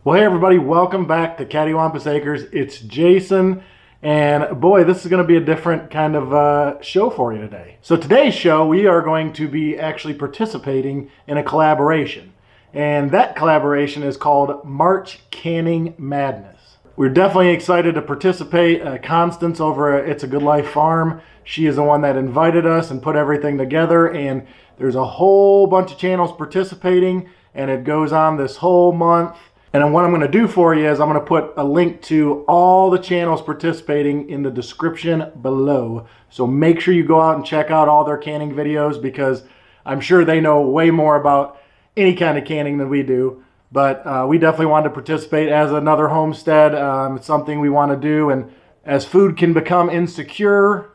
Well, hey everybody, welcome back to Cattywampus Acres. It's Jason, and boy, this is going to be a different kind of show for you today. So today's show, we are going to be actually participating in a collaboration, and that collaboration is called March Canning Madness. We're definitely excited to participate. Constance over at It's a Good Life Farm, she is the one that invited us and put everything together, and there's a whole bunch of channels participating, and it goes on this whole month. And what I'm going to do for you is I'm going to put a link to all the channels participating in the description below. So make sure you go out and check out all their canning videos, because I'm sure they know way more about any kind of canning than we do. But we definitely wanted to participate as another homestead. It's something we want to do. And as food can become insecure,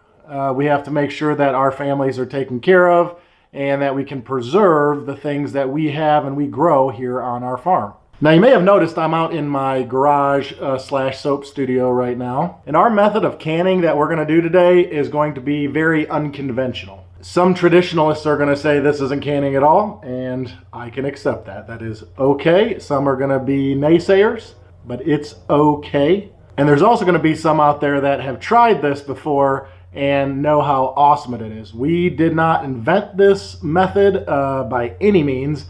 we have to make sure that our families are taken care of and that we can preserve the things that we have and we grow here on our farm. Now, you may have noticed I'm out in my garage slash soap studio right now. And our method of canning that we're going to do today is going to be very unconventional. Some traditionalists are going to say this isn't canning at all, and I can accept that. That is okay. Some are going to be naysayers, but it's okay. And there's also going to be some out there that have tried this before and know how awesome it is. We did not invent this method by any means.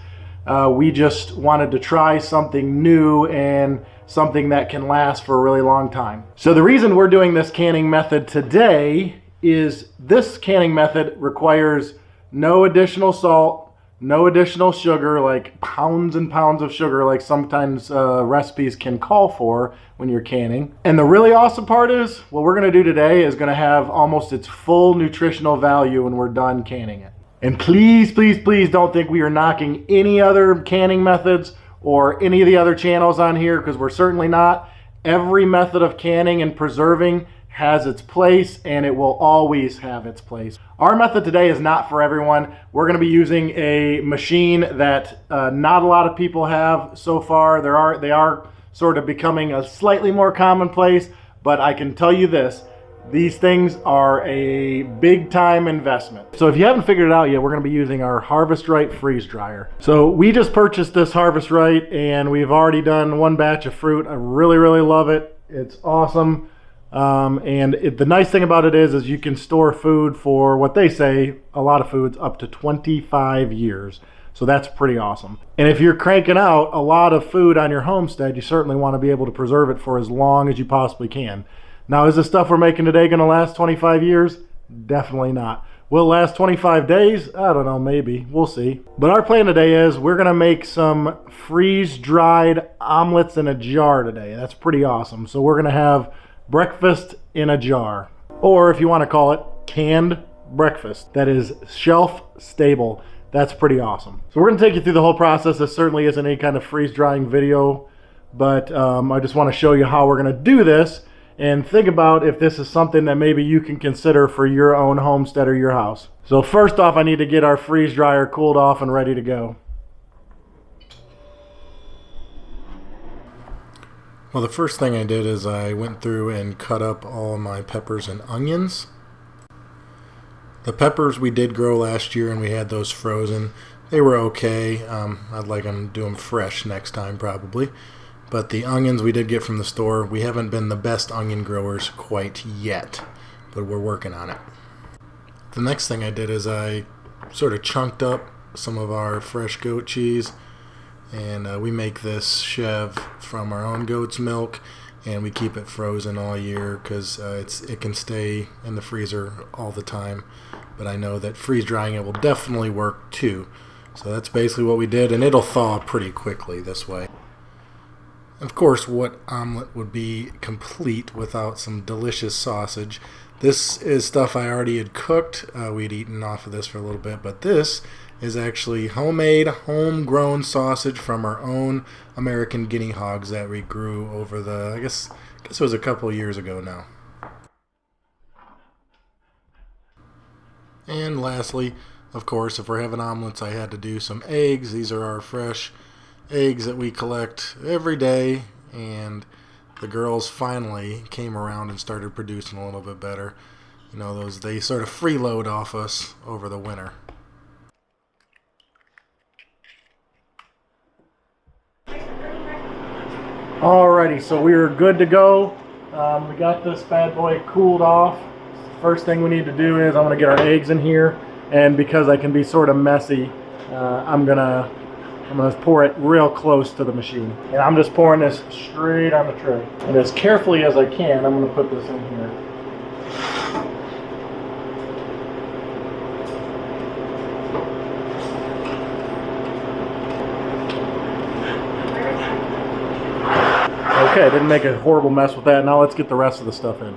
We just wanted to try something new and something that can last for a really long time. So the reason we're doing this canning method today is this canning method requires no additional salt, no additional sugar, like pounds and pounds of sugar like sometimes recipes can call for when you're canning. And the really awesome part is what we're going to do today is going to have almost its full nutritional value when we're done canning it. And please, please, please don't think we are knocking any other canning methods or any of the other channels on here, because we're certainly not. Every method of canning and preserving has its place, and it will always have its place. Our method today is not for everyone. We're going to be using a machine that not a lot of people have so far. They are sort of becoming a slightly more commonplace, but I can tell you this. These things are a big time investment. So if you haven't figured it out yet, we're going to be using our Harvest Right freeze dryer. So we just purchased this Harvest Right, and we've already done one batch of fruit. I really, really love it. It's awesome. The nice thing about it is you can store food for what they say, a lot of foods, up to 25 years. So that's pretty awesome. And if you're cranking out a lot of food on your homestead, you certainly want to be able to preserve it for as long as you possibly can. Now, is the stuff we're making today going to last 25 years? Definitely not. Will it last 25 days? I don't know, maybe. We'll see. But our plan today is we're going to make some freeze-dried omelets in a jar today. That's pretty awesome. So we're going to have breakfast in a jar. Or if you want to call it canned breakfast. That is shelf stable. That's pretty awesome. So we're going to take you through the whole process. This certainly isn't any kind of freeze-drying video, but I just want to show you how we're going to do this. And think about if this is something that maybe you can consider for your own homestead or your house. So first off, I need to get our freeze dryer cooled off and ready to go. Well, the first thing I did is I went through and cut up all my peppers and onions. The peppers we did grow last year and we had those frozen. They were okay. I'd like them to do them fresh next time probably. But the onions we did get from the store, we haven't been the best onion growers quite yet, but we're working on it. The next thing I did is I sort of chunked up some of our fresh goat cheese, and we make this chev from our own goat's milk, and we keep it frozen all year because it can stay in the freezer all the time. But I know that freeze drying it will definitely work too. So that's basically what we did, and it'll thaw pretty quickly this way. Of course, what omelet would be complete without some delicious sausage? This is stuff I already had cooked. We'd eaten off of this for a little bit, but this is actually homemade, homegrown sausage from our own American guinea hogs that we grew over I guess it was a couple of years ago now. And lastly, of course, if we're having omelets, I had to do some eggs. These are our fresh eggs that we collect every day, and the girls finally came around and started producing a little bit better. You know, they sort of freeload off us over the winter. Alrighty, so we are good to go. We got this bad boy cooled off. First thing we need to do is I'm going to get our eggs in here, and because I can be sort of messy, I'm gonna pour it real close to the machine. And I'm just pouring this straight on the tray. And as carefully as I can, I'm gonna put this in here. Okay, didn't make a horrible mess with that. Now let's get the rest of the stuff in.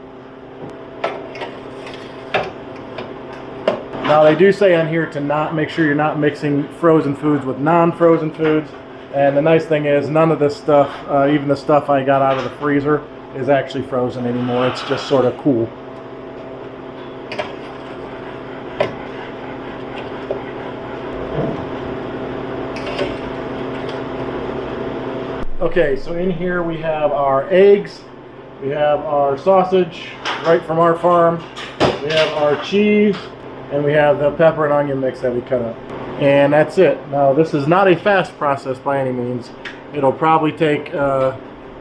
Now they do say on here to not make sure you're not mixing frozen foods with non-frozen foods. And the nice thing is none of this stuff, even the stuff I got out of the freezer, is actually frozen anymore. It's just sort of cool. Okay, so in here we have our eggs, we have our sausage right from our farm, we have our cheese, and we have the pepper and onion mix that we cut up. And that's it. Now this is not a fast process by any means. It'll probably take a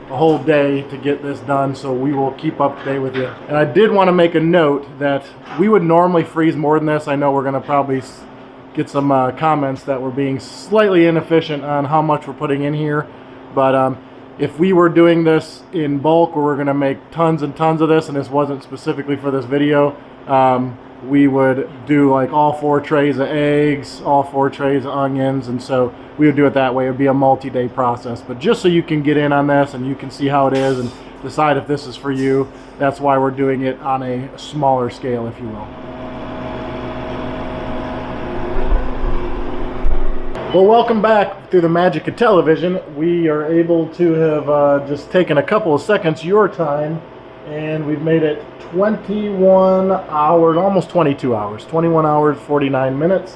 whole day to get this done, so we will keep up to date with you. And I did want to make a note that we would normally freeze more than this. I know we're going to probably get some comments that we're being slightly inefficient on how much we're putting in here. But if we were doing this in bulk, where we're going to make tons and tons of this, and this wasn't specifically for this video, we would do like all 4 trays of eggs, all 4 trays of onions, and so we would do it that way. It would be a multi-day process. But just so you can get in on this and you can see how it is and decide if this is for you, that's why we're doing it on a smaller scale, if you will. Well, welcome back through the magic of television. We are able to have just taken a couple of seconds of your time, and we've made it 21 hours, almost 22 hours, 21 hours, 49 minutes.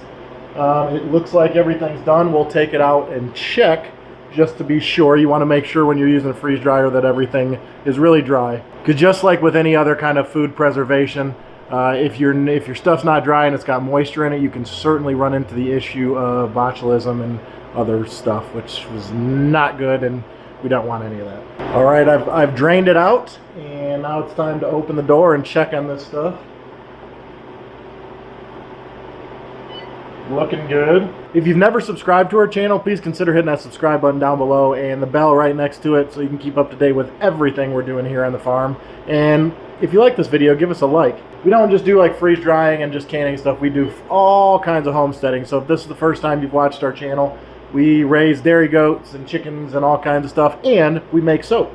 It looks like everything's done. We'll take it out and check just to be sure. You want to make sure when you're using a freeze dryer that everything is really dry. Because just like with any other kind of food preservation, if your stuff's not dry and it's got moisture in it, you can certainly run into the issue of botulism and other stuff, which was not good, and we don't want any of that. All right, I've drained it out, and now it's time to open the door and check on this stuff. Looking good. If you've never subscribed to our channel, please consider hitting that subscribe button down below and the bell right next to it so you can keep up to date with everything we're doing here on the farm. And if you like this video, give us a like. We don't just do like freeze drying and just canning stuff. We do all kinds of homesteading. So if this is the first time you've watched our channel, we raise dairy goats and chickens and all kinds of stuff, and we make soap.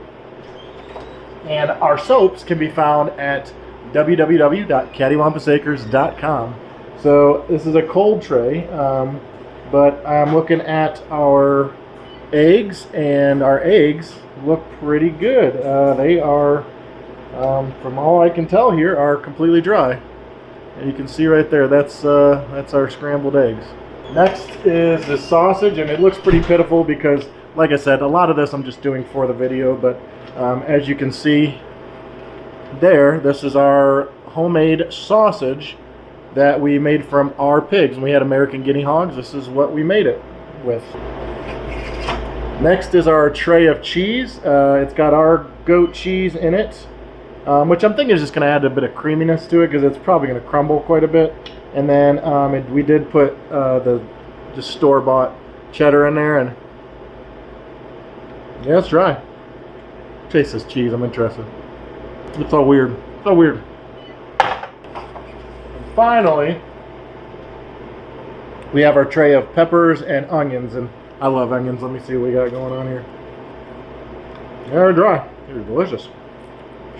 And our soaps can be found at www.cattywampusacres.com. So this is a cold tray, but I'm looking at our eggs, and our eggs look pretty good. They are, from all I can tell here, are completely dry. And you can see right there, that's our scrambled eggs. Next is the sausage, and it looks pretty pitiful because, like I said, a lot of this I'm just doing for the video, but as you can see there, this is our homemade sausage that we made from our pigs. And we had American guinea hogs. This is what we made it with. Next is our tray of cheese. It's got our goat cheese in it, which I'm thinking is just going to add a bit of creaminess to it because it's probably going to crumble quite a bit. And then we did put the just store-bought cheddar in there, and yeah, it's dry. Taste this cheese. I'm interested. It's all weird. So weird. And finally, we have our tray of peppers and onions, and I love onions. Let me see what we got going on here. Yeah, they're dry. They're delicious.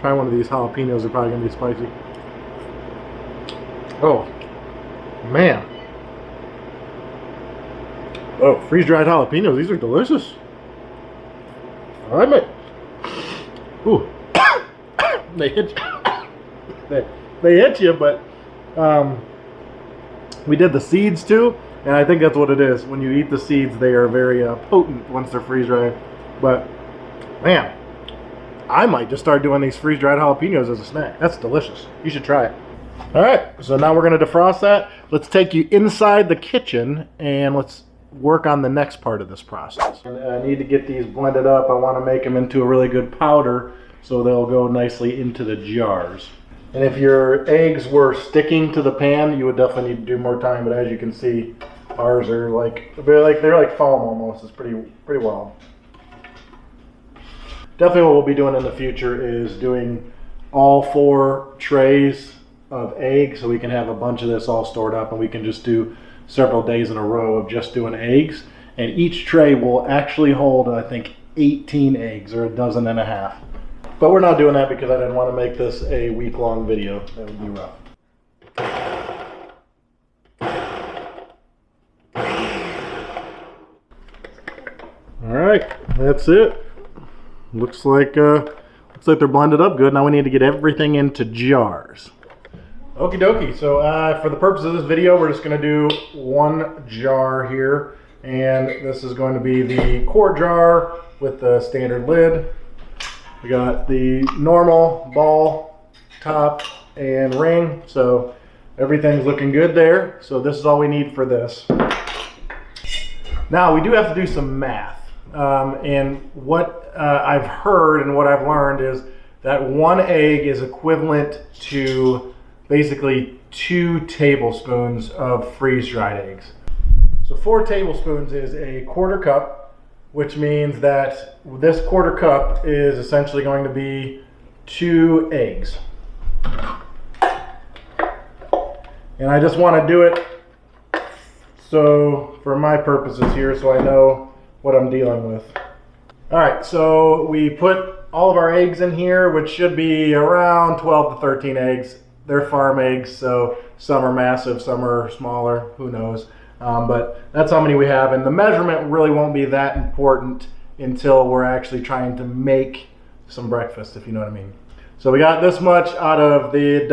Try one of these jalapenos. They're probably gonna be spicy. Oh man. Oh, freeze-dried jalapenos. These are delicious. All right, mate. Ooh. They hit you. they hit you, but we did the seeds too, and I think that's what it is. When you eat the seeds, they are very potent once they're freeze-dried. But man, I might just start doing these freeze-dried jalapenos as a snack. That's delicious. You should try it. All right, so now we're going to defrost that. Let's take you inside the kitchen and let's work on the next part of this process. And I need to get these blended up. I want to make them into a really good powder so they'll go nicely into the jars. And if your eggs were sticking to the pan, you would definitely need to do more time. But as you can see, ours are they're like foam almost. It's pretty wild. Definitely what we'll be doing in the future is doing all 4 trays of eggs so we can have a bunch of this all stored up and we can just do several days in a row of just doing eggs. And each tray will actually hold, I think, 18 eggs or 12.5. But we're not doing that because I didn't want to make this a week-long video. That would be rough. All right, that's it. Looks like they're blended up good. Now we need to get everything into jars. Okie dokie. So for the purpose of this video, we're just going to do 1 jar here, and this is going to be the quart jar with the standard lid. We got the normal ball top and ring, so everything's looking good there. So this is all we need for this. Now we do have to do some math. And what I've heard and what I've learned is that 1 egg is equivalent to basically 2 tablespoons of freeze-dried eggs. So 4 tablespoons is a 1/4 cup, which means that this 1/4 cup is essentially going to be 2 eggs. And I just want to do it so for my purposes here, so I know what I'm dealing with. All right, so we put all of our eggs in here, which should be around 12 to 13 eggs. They're farm eggs, so some are massive, some are smaller, who knows. But that's how many we have, and the measurement really won't be that important until we're actually trying to make some breakfast, if you know what I mean. So we got this much out of the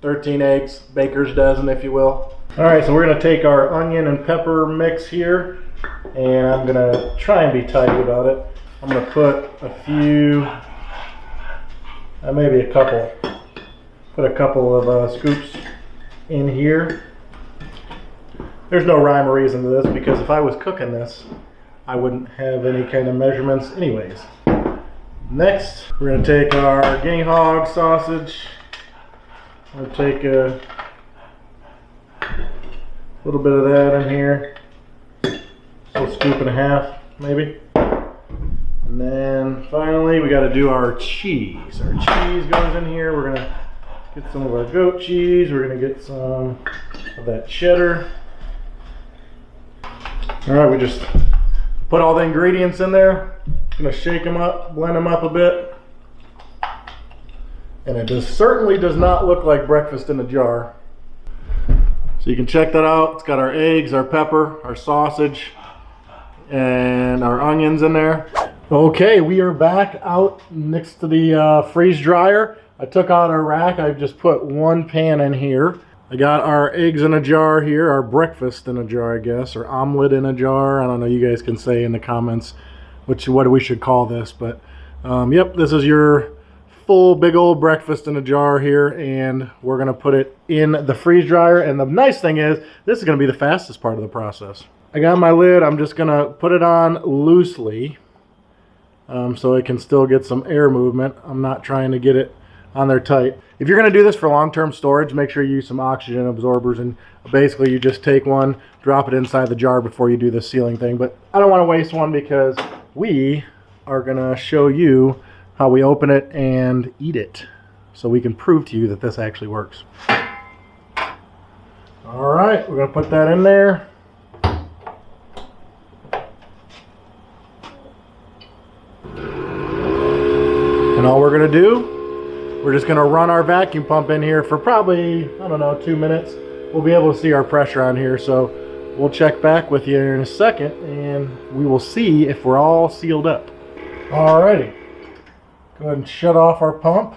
13 eggs, baker's dozen, if you will. All right, so we're gonna take our onion and pepper mix here, and I'm gonna try and be tidy about it. I'm gonna put a few, maybe a couple, put a couple of scoops in here. There's no rhyme or reason to this because if I was cooking this, I wouldn't have any kind of measurements anyways. Next, we're gonna take our guinea hog sausage. I'm gonna take a little bit of that in here. A scoop and a half, maybe. And then finally, we got to do our cheese. Our cheese goes in here. We're gonna get some of our goat cheese. We're gonna get some of that cheddar. All right, we just put all the ingredients in there. Gonna shake them up, blend them up a bit. And it certainly does not look like breakfast in a jar. So you can check that out. It's got our eggs, our pepper, our sausage, and our onions in there. Okay, we are back out next to the freeze dryer. I took out our rack. I've just put 1 pan in here. I got our eggs in a jar here, our breakfast in a jar, I guess, or omelet in a jar. I don't know, you guys can say in the comments what we should call this, but yep, this is your full big old breakfast in a jar here, and we're gonna put it in the freeze dryer. And the nice thing is, this is gonna be the fastest part of the process. I got my lid. I'm just gonna put it on loosely so it can still get some air movement. I'm not trying to get it on there tight. If you're gonna do this for long-term storage, make sure you use some oxygen absorbers, and basically you just take one, drop it inside the jar before you do the sealing thing. But I don't want to waste one because we are gonna show you how we open it and eat it, so we can prove to you that this actually works. All right, we're gonna put that in there. And all we're gonna do, we're just gonna run our vacuum pump in here for probably, I don't know, 2 minutes. We'll be able to see our pressure on here, so we'll check back with you in a second and we will see if we're all sealed up. Alrighty, go ahead and shut off our pump,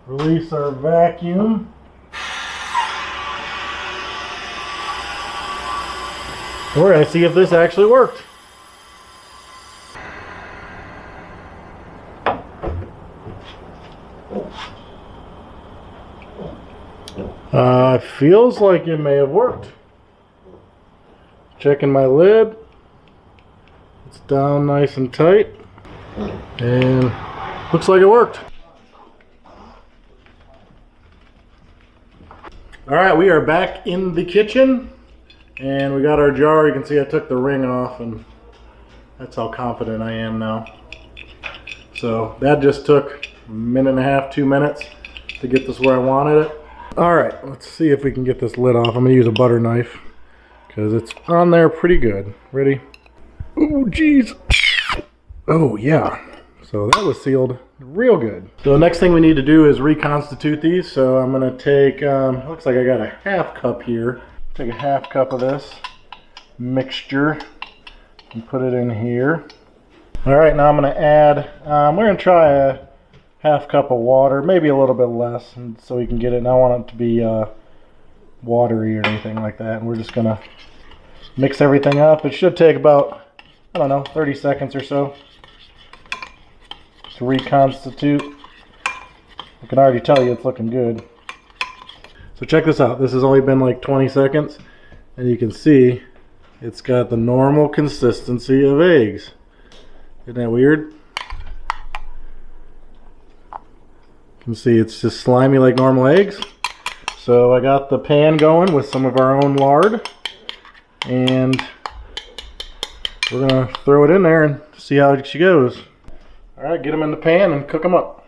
release our vacuum. We're gonna see if this actually worked. Feels like it may have worked. checking my lid. It's down nice and tight. And looks like it worked. All right, we are back in the kitchen. And we got our jar. You can see I took the ring off, and that's how confident I am now. So that just took a minute and a half, 2 minutes to get this where I wanted it. All right, let's see if we can get this lid off. I'm gonna use a butter knife because it's on there pretty good. Ready? Oh, geez. Oh, yeah. So that was sealed real good. So the next thing we need to do is reconstitute these. So I'm gonna take, looks like I got a half cup here. Take a half cup of this mixture and put it in here. All right, now I'm gonna add, we're gonna try a half cup of water, maybe a little bit less, and so we can get it. And I want it to be watery or anything like that. And we're just gonna mix everything up. It should take about, I don't know, 30 seconds or so to reconstitute. I can already tell you it's looking good. So check this out. This has only been like 20 seconds, and you can see it's got the normal consistency of eggs. Isn't that weird? You can see it's just slimy like normal eggs. So I got the pan going with some of our own lard, and we're gonna throw it in there and see how she goes. All right, get them in the pan and cook them up.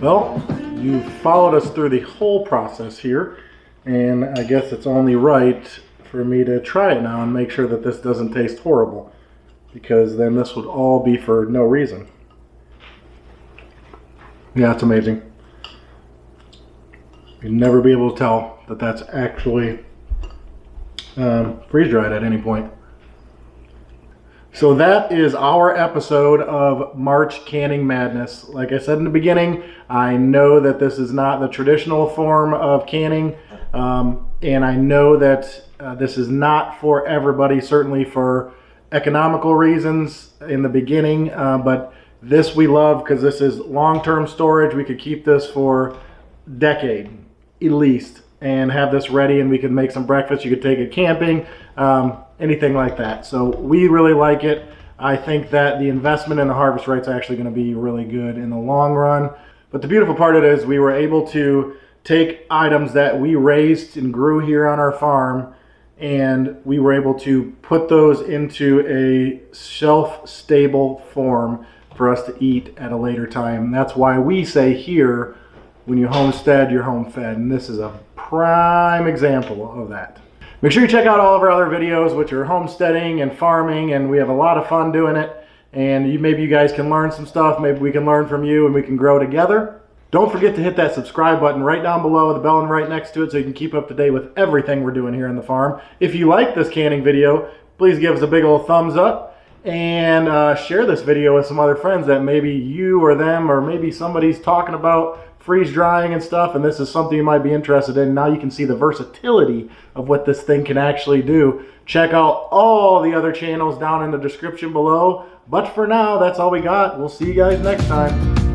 Well, you followed us through the whole process here, and I guess it's only right for me to try it now and make sure that this doesn't taste horrible, because then this would all be for no reason. Yeah, it's amazing. You'd never be able to tell that that's actually freeze-dried at any point. So that is our episode of March Canning Madness. Like I said in the beginning, I know that this is not the traditional form of canning, and I know that this is not for everybody, certainly for economical reasons in the beginning, but this we love because this is long-term storage. We could keep this for a decade at least and have this ready, and we could make some breakfast. You could take it camping, anything like that. So we really like it. I think that the investment in the harvest rate is actually going to be really good in the long run. But the beautiful part of it is we were able to take items that we raised and grew here on our farm, and we were able to put those into a shelf-stable form for us to eat at a later time. And that's why we say here, when you homestead, you're home fed. And this is a prime example of that. Make sure you check out all of our other videos, which are homesteading and farming, and we have a lot of fun doing it. And maybe you guys can learn some stuff. Maybe we can learn from you and we can grow together. Don't forget to hit that subscribe button right down below, the bell and right next to it, so you can keep up to date with everything we're doing here on the farm. If you like this canning video, please give us a big old thumbs up and share this video with some other friends that maybe you or them, or maybe somebody's talking about freeze drying and stuff, and this is something you might be interested in. Now you can see the versatility of what this thing can actually do. Check out all the other channels down in the description below. But for now, that's all we got. We'll see you guys next time.